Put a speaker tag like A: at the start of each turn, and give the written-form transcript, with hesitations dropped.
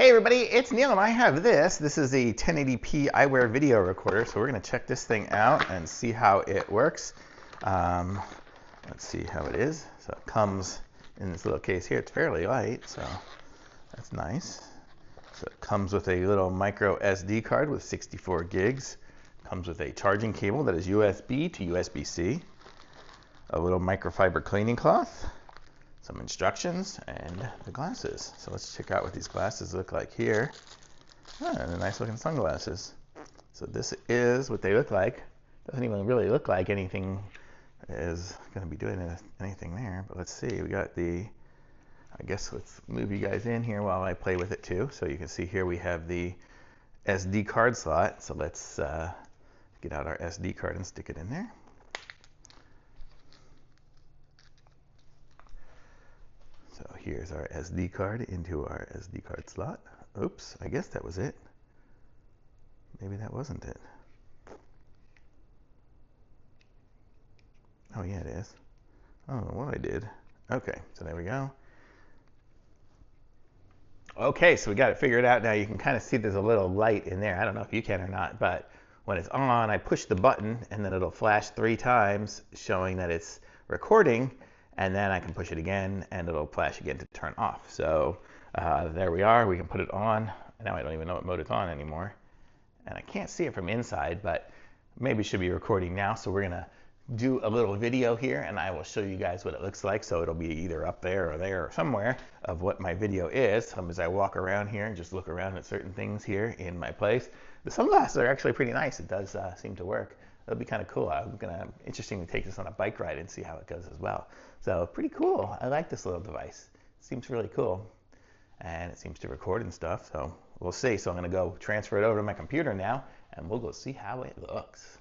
A: Hey everybody, it's Neil and I have this. This is a 1080p Eyewear video recorder, so we're going to check this thing out and see how it works. Let's see how it is. So it comes in this little case here. It's fairly light, so that's nice. So it comes with a little micro SD card with 64 gigs. Comes with a charging cable that is USB to USB-C. A little microfiber cleaning cloth. Some instructions, and the glasses. So let's check out what these glasses look like here. They're nice looking sunglasses. So this is what they look like. Doesn't even really look like anything is going to be doing anything there, but let's see. We got the, I guess let's move you guys in here while I play with it too. So you can see here we have the SD card slot. So let's get out our SD card and stick it in there. So here's our SD card into our SD card slot. Oops, I guess that was it. Maybe that wasn't it. Oh yeah, it is. I don't know what I did. Okay, so there we go. Okay, so we got it figured out now. You can kind of see there's a little light in there. I don't know if you can or not, but when it's on, I push the button and then it'll flash 3 times showing that it's recording. And then I can push it again and it'll flash again to turn off. So there we are. We can put it on. Now I don't even know what mode it's on anymore. And I can't see it from inside, but maybe it should be recording now. So we're going to do a little video here and I will show you guys what it looks like. So it'll be either up there or somewhere of what my video is. As I walk around here and just look around at certain things here in my place. The sunglasses are actually pretty nice. It does seem to work. That'll be kind of cool. I'm interesting to take this on a bike ride and see how it goes as well. So pretty cool. I like this little device. It seems really cool. And it seems to record and stuff. So we'll see. So I'm going to go transfer it over to my computer now and we'll go see how it looks.